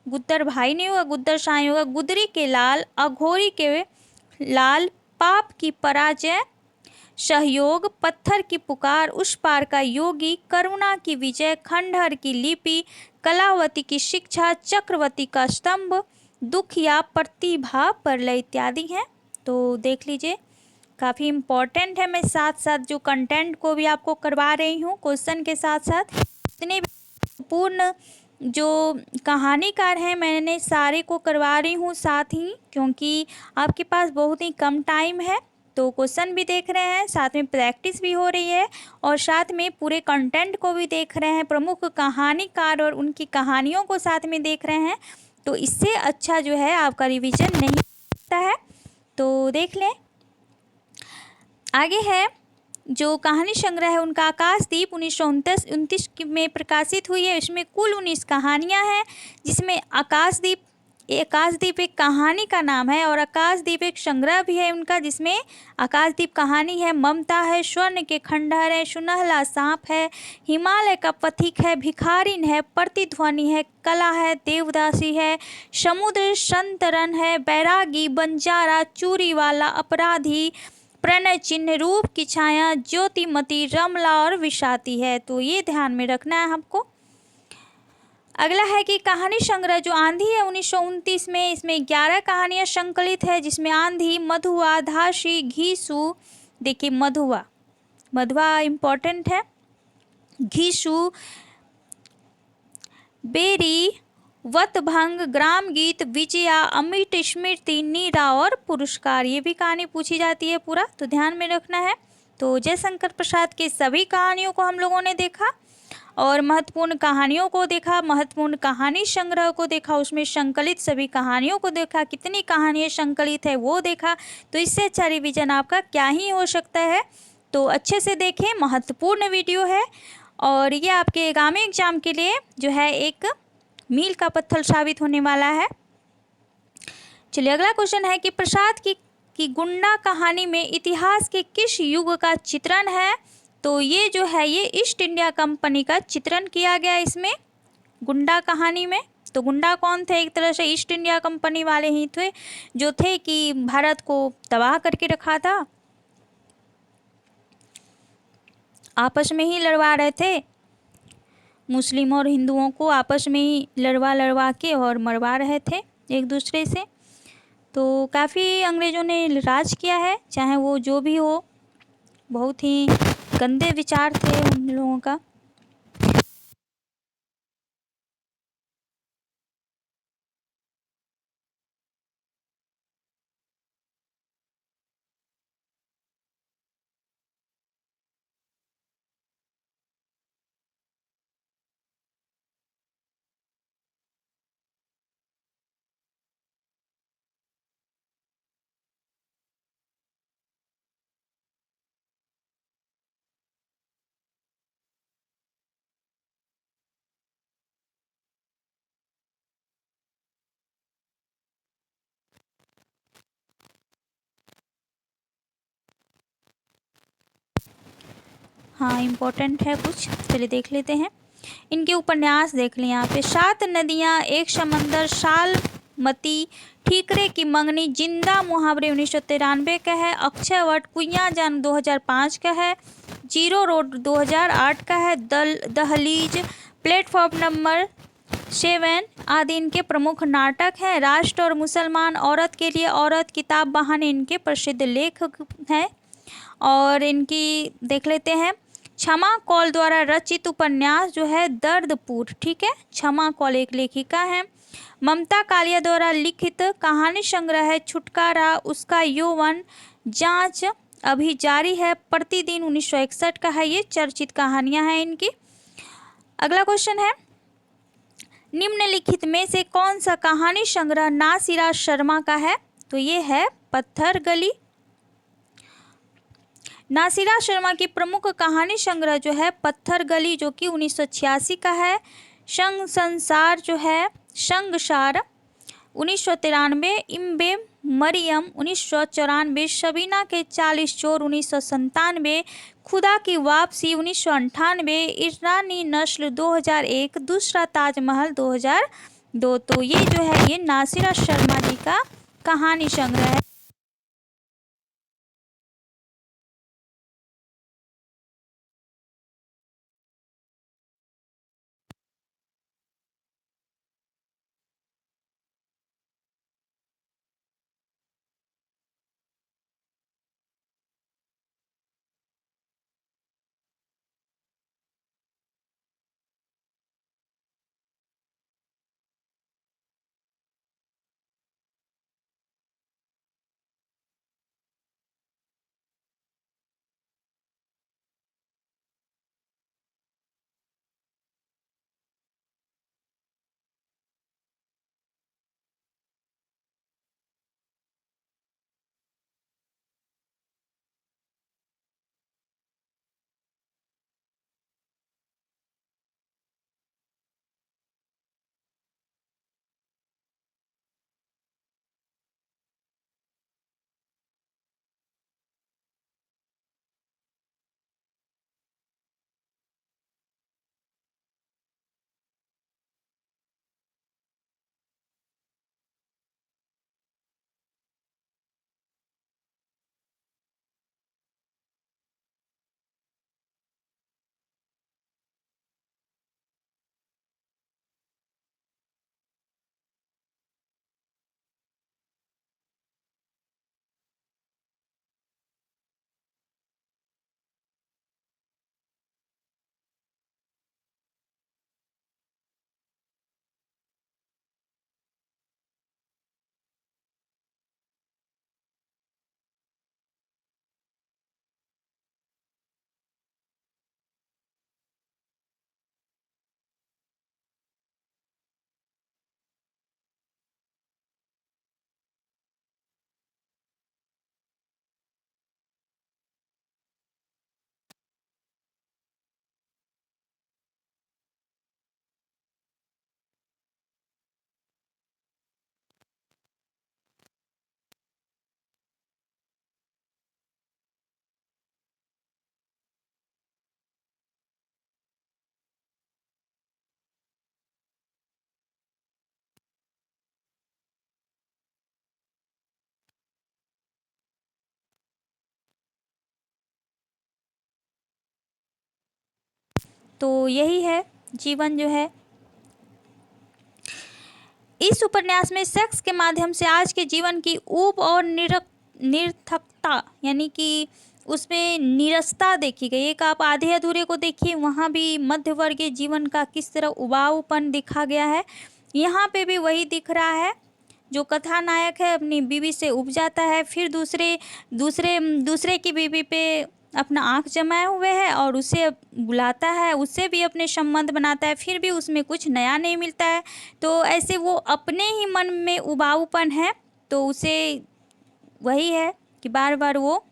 गुद्दर भाई नहीं होगा, गुद्दर साई होगा, गुदरी के लाल, अघोरी के लाल, पाप की पराजय, सहयोग, पत्थर की पुकार, उस पार का योगी, करुणा की विजय, खंडहर की लिपि, कलावती की शिक्षा, चक्रवर्ती का स्तंभ, दुख या प्रतिभा परलय इत्यादि हैं। तो देख लीजिए, काफ़ी इम्पोर्टेंट है। मैं साथ साथ जो कंटेंट को भी आपको करवा रही हूँ क्वेश्चन के साथ साथ, इतने पूर्ण जो कहानीकार हैं मैंने सारे को करवा रही हूँ साथ ही, क्योंकि आपके पास बहुत ही कम टाइम है। तो क्वेश्चन भी देख रहे हैं, साथ में प्रैक्टिस भी हो रही है, और साथ में पूरे कंटेंट को भी देख रहे हैं, प्रमुख कहानीकार और उनकी कहानियों को साथ में देख रहे हैं। तो इससे अच्छा जो है आपका रिवीजन नहीं होता है। तो देख लें, आगे है जो कहानी संग्रह है उनका आकाशदीप 1929 में प्रकाशित हुई है। इसमें कुल 19 कहानियां हैं, जिसमें आकाशदीप एक कहानी का नाम है, और आकाशदीप एक संग्रह भी है उनका, जिसमें आकाशदीप कहानी है, ममता है, स्वर्ण के खंडहर है, सुनहला सांप है, हिमालय का पथिक है, भिखारिन है, प्रतिध्वनि है, कला है, देवदासी है, समुद्र संतरण है, बैरागी, बंजारा, चूरी वाला, अपराधी, प्रणय चिन्ह, रूप की छाया, ज्योतिमती, रमला और विषाती है। तो ये ध्यान में रखना है हमको। अगला है कि कहानी संग्रह जो आंधी है 1929 में, इसमें 11 कहानियां संकलित है, जिसमें आंधी, मधुआ, धासी, घीसू, देखिए मधुआ इम्पोर्टेंट है, घीसू, बेरी, वतभंग, ग्राम गीत, विजया, अमिट, स्मृति, नीरा और पुरस्कार, ये भी कहानी पूछी जाती है पूरा, तो ध्यान में रखना है। तो जयशंकर प्रसाद के सभी कहानियों को हम लोगों ने देखा, और महत्वपूर्ण कहानियों को देखा, महत्वपूर्ण कहानी संग्रह को देखा, उसमें संकलित सभी कहानियों को देखा, कितनी कहानियाँ संकलित है वो देखा। तो इससे अच्छा रिवीजन आपका क्या ही हो सकता है। तो अच्छे से देखें, महत्वपूर्ण वीडियो है, और ये आपके आगामी एग्जाम के लिए जो है एक मील का पत्थर साबित होने वाला है। चलिए, अगला क्वेश्चन है कि प्रसाद की गुंडा कहानी में इतिहास के किस युग का चित्रण है। तो ये जो है ये ईस्ट इंडिया कंपनी का चित्रण किया गया इसमें गुंडा कहानी में। तो गुंडा कौन थे? एक तरह से ईस्ट इंडिया कंपनी वाले ही थे, जो थे कि भारत को तबाह करके रखा था, आपस में ही लड़वा रहे थे, मुस्लिम और हिंदुओं को आपस में ही लड़वा के और मरवा रहे थे एक दूसरे से। तो काफ़ी अंग्रेज़ों ने राज किया है, चाहे वो जो भी हो, बहुत ही गंदे विचार थे उन लोगों का। हाँ इम्पोर्टेंट है कुछ, चलिए देख लेते हैं। इनके उपन्यास देख लें यहाँ पे। सात नदियाँ, एक समंदर, सालमती, ठीकरे की मंगनी, जिंदा मुहावरे 1993 का है, अक्षयवट, कुइयाँ जान 2005 का है, जीरो रोड 2008 का है, दहलीज, प्लेटफॉर्म नंबर 7 आदि इनके प्रमुख नाटक हैं। राष्ट्र और मुसलमान, औरत के लिए औरत, किताब बहाने इनके प्रसिद्ध लेखक हैं। और इनकी देख लेते हैं। क्षमा कौल द्वारा रचित उपन्यास जो है दर्दपुर, ठीक है, क्षमा कौल एक लेखिका है। ममता कालिया द्वारा लिखित कहानी संग्रह है छुटकारा, उसका यौवन, जांच अभी जारी है, प्रतिदिन 1961 का है। ये चर्चित कहानियां हैं इनकी। अगला क्वेश्चन है, निम्नलिखित में से कौन सा कहानी संग्रह नासिरा शर्मा का है? तो ये है पत्थर गली। नासिरा शर्मा की प्रमुख कहानी संग्रह जो है पत्थर गली, जो कि 1986 का है। संग संसार जो है, संगसार 1993, इम्बे मरियम 1994, शबीना के 40 चोर 1997, खुदा की वापसी 1998, ईरानी नस्ल 2001, दूसरा ताजमहल 2002। तो ये जो है ये नासिरा शर्मा जी का कहानी संग्रह है। तो यही है जीवन जो है। इस उपन्यास में सेक्स के माध्यम से आज के जीवन की ऊब और निरर्थकता यानी कि उसमें नीरसता देखी गई। एक आप आधे अधूरे को देखिए, वहाँ भी मध्यवर्गीय जीवन का किस तरह उबाऊपन दिखा गया है, यहाँ पे भी वही दिख रहा है। जो कथानायक है अपनी बीवी से उब जाता है, फिर दूसरे दूसरे दूसरे की बीवी पे अपना आंख जमाए हुए है और उसे बुलाता है, उससे भी अपने संबंध बनाता है, फिर भी उसमें कुछ नया नहीं मिलता है। तो ऐसे वो अपने ही मन में उबाऊपन है, तो उसे वही है कि बार बार वो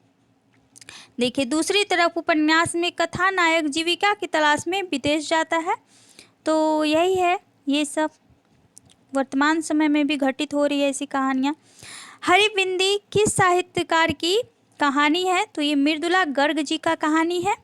देखिए। दूसरी तरफ उपन्यास में कथानायक जीविका की तलाश में विदेश जाता है। तो यही है, ये सब वर्तमान समय में भी घटित हो रही है ऐसी कहानियाँ। हरिबिंदी किस साहित्यकार की कहानी है? तो ये मृदुला गर्ग जी का कहानी है।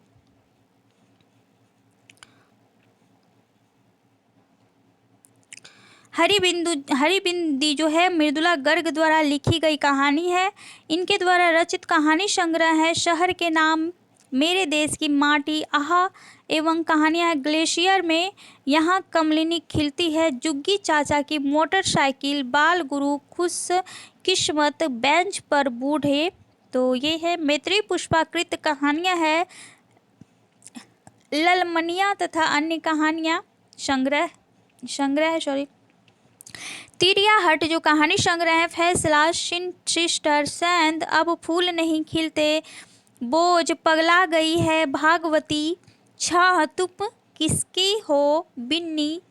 हरिबिंदी जो है मृदुला गर्ग द्वारा लिखी गई कहानी है। इनके द्वारा रचित कहानी संग्रह है शहर के नाम, मेरे देश की माटी, आहा एवं कहानियाँ ग्लेशियर में, यहाँ कमलिनी खिलती है, जुग्गी चाचा की मोटरसाइकिल, बाल गुरु, खुश किस्मत, बेंच पर बूढ़े। तो ये है मैत्री पुष्पाकृत कहानियाँ है, ललमनिया तथा अन्य कहानियाँ संग्रह सॉरी तिरिया हट जो कहानी संग्रह है, फैसला, सिस्टर, सैंद, अब फूल नहीं खिलते, बोझ, पगला गई है भागवती, छाह तुम किसकी हो बिन्नी।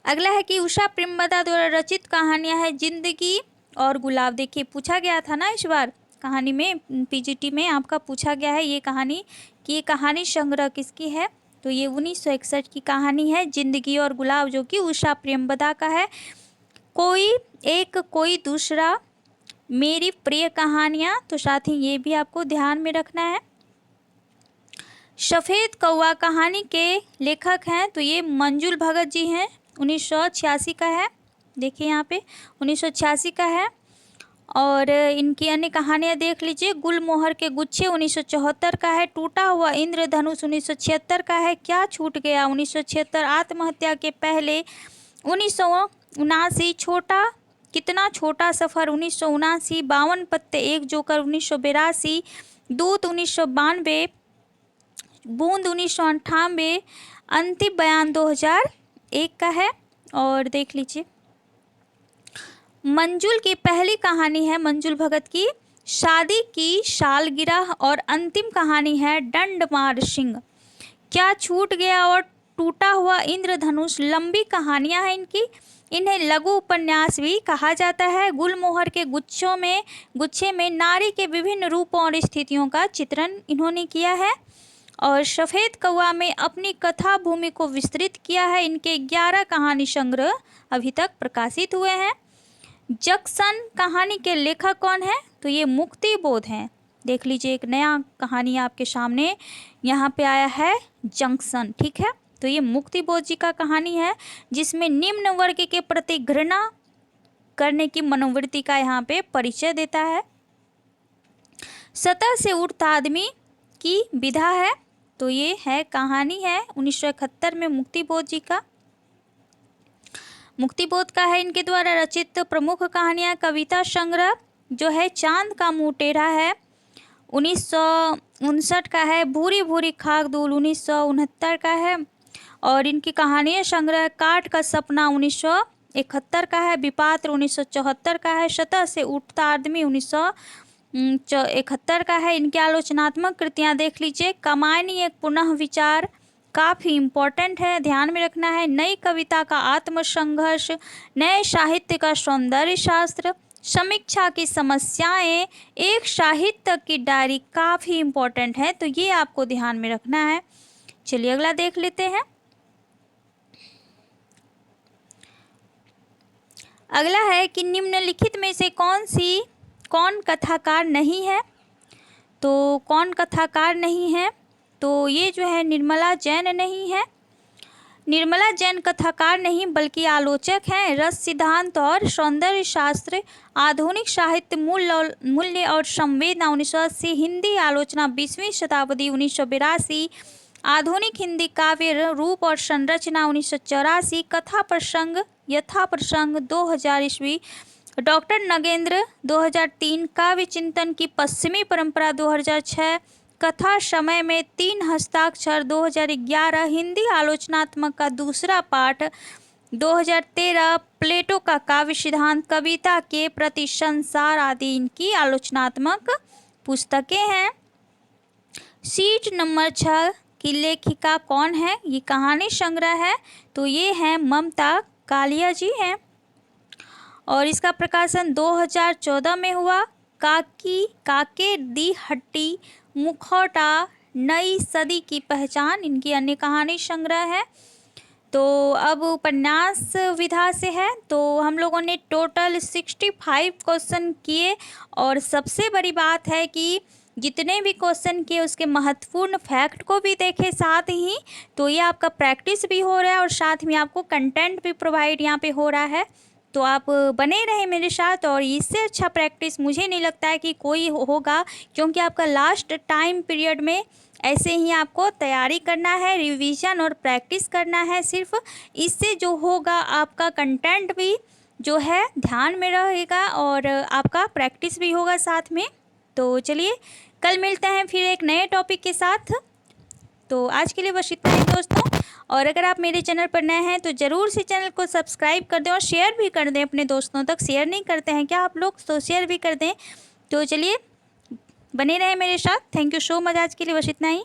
अगला है कि उषा प्रेमवदा द्वारा रचित कहानियां है, जिंदगी और गुलाब। देखिए पूछा गया था ना इस बार कहानी में, पीजीटी में आपका पूछा गया है ये कहानी कि ये कहानी संग्रह किसकी है। तो ये 1961 की कहानी है, जिंदगी और गुलाब, जो कि उषा प्रेमवदा का है। कोई एक कोई दूसरा, मेरी प्रिय कहानियाँ, तो साथ ही ये भी आपको ध्यान में रखना है। सफ़ेद कौवा कहानी के लेखक हैं, तो ये मंजुल भगत जी हैं, 1986 का है। देखिए यहाँ पे 1986 का है। और इनकी अन्य कहानियाँ देख लीजिए, गुलमोहर के गुच्छे 1974 का है, टूटा हुआ इंद्रधनुष 1976 का है, क्या छूट गया 1976, आत्महत्या के पहले 1979, छोटा कितना छोटा सफ़र 1979, 52 पत्ते एक जोकर 1982, दूत 1992, बूंद 1998, अंतिम बयान 2001 का है। और देख लीजिए मंजुल की पहली कहानी है, मंजुल भगत की शादी की सालगिरह, और अंतिम कहानी है डंडमार सिंह, क्या छूट गया और टूटा हुआ इंद्रधनुष। लंबी कहानियां हैं इनकी, इन्हें लघु उपन्यास भी कहा जाता है। गुलमोहर के गुच्छे में नारी के विभिन्न रूपों और स्थितियों का चित्रण इन्होंने किया है। और सफ़ेद कौवा में अपनी कथा भूमि को विस्तृत किया है। इनके 11 कहानी संग्रह अभी तक प्रकाशित हुए हैं। जंक्शन कहानी के लेखक कौन है, तो ये मुक्ति बोध हैं। देख लीजिए एक नया कहानी आपके सामने यहाँ पे आया है, जंक्शन, ठीक है। तो ये मुक्ति बोध जी का कहानी है, जिसमें निम्न वर्ग के प्रति घृणा करने की मनोवृत्ति का यहाँ पे परिचय देता है। सतह से उठता आदमी की विधा है, तो ये है कहानी है 1971 में मुक्ति बोध जी का, मुक्ति बोध का है। इनके द्वारा रचित प्रमुख कहानियाँ कविता संग्रह जो है चांद का मुँह टेढ़ा है 1959 का है, भूरी भूरी खाक दूल 1969 का है। और इनकी कहानियाँ संग्रह काट का सपना 1971 का है, विपात्र 1974 का है, सतह से उठता आदमी 1971 का है। इनकी आलोचनात्मक कृतियाँ देख लीजिए, कमायनी एक पुनः विचार काफ़ी इम्पोर्टेंट है, ध्यान में रखना है। नई कविता का आत्मसंघर्ष, नए साहित्य का सौंदर्य शास्त्र, समीक्षा की समस्याएं, एक साहित्य की डायरी काफ़ी इम्पोर्टेंट है, तो ये आपको ध्यान में रखना है। चलिए अगला देख लेते हैं। अगला है कि निम्नलिखित में से कौन कथाकार नहीं है, तो कौन कथाकार नहीं है, तो ये जो है निर्मला जैन नहीं है। निर्मला जैन कथाकार नहीं बल्कि आलोचक हैं। रस सिद्धांत और सौंदर्य शास्त्र, आधुनिक साहित्य मूल्य और संवेदना 1980, हिंदी आलोचना 20वीं शताब्दी 1982, आधुनिक हिंदी काव्य रूप और संरचना 1984, कथा प्रसंग यथा प्रसंग 2000 ईस्वी, डॉक्टर नगेंद्र 2003, काव्य चिंतन की पश्चिमी परंपरा 2006, कथा समय में 3 हस्ताक्षर 2011, हिंदी आलोचनात्मक का दूसरा पाठ 2013, प्लेटो का काव्य सिद्धांत, कविता के प्रति संसार आदि इनकी आलोचनात्मक पुस्तकें हैं। सीट नंबर 6 की लेखिका कौन है, ये कहानी संग्रह है, तो ये है ममता कालिया जी हैं। और इसका प्रकाशन 2014 में हुआ। काके दी हट्टी, मुखौटा, नई सदी की पहचान इनकी अन्य कहानी संग्रह है। तो अब उपन्यास विधा से है, तो हम लोगों ने टोटल 65 क्वेश्चन किए। और सबसे बड़ी बात है कि जितने भी क्वेश्चन किए उसके महत्वपूर्ण फैक्ट को भी देखें साथ ही। तो ये आपका प्रैक्टिस भी हो रहा है और साथ में आपको कंटेंट भी प्रोवाइड यहाँ पे हो रहा है। तो आप बने रहें मेरे साथ, और इससे अच्छा प्रैक्टिस मुझे नहीं लगता है कि कोई होगा, क्योंकि आपका लास्ट टाइम पीरियड में ऐसे ही आपको तैयारी करना है, रिवीजन और प्रैक्टिस करना है सिर्फ। इससे जो होगा आपका कंटेंट भी जो है ध्यान में रहेगा और आपका प्रैक्टिस भी होगा साथ में। तो चलिए कल मिलते हैं फिर एक नए टॉपिक के साथ। तो आज के लिए बस इतना ही दोस्तों, और अगर आप मेरे चैनल पर नए हैं तो ज़रूर से चैनल को सब्सक्राइब कर दें और शेयर भी कर दें अपने दोस्तों तक। शेयर नहीं करते हैं क्या आप लोग? तो शेयर भी कर दें। तो चलिए बने रहें मेरे साथ। Thank you so much. आज के लिए बस इतना ही।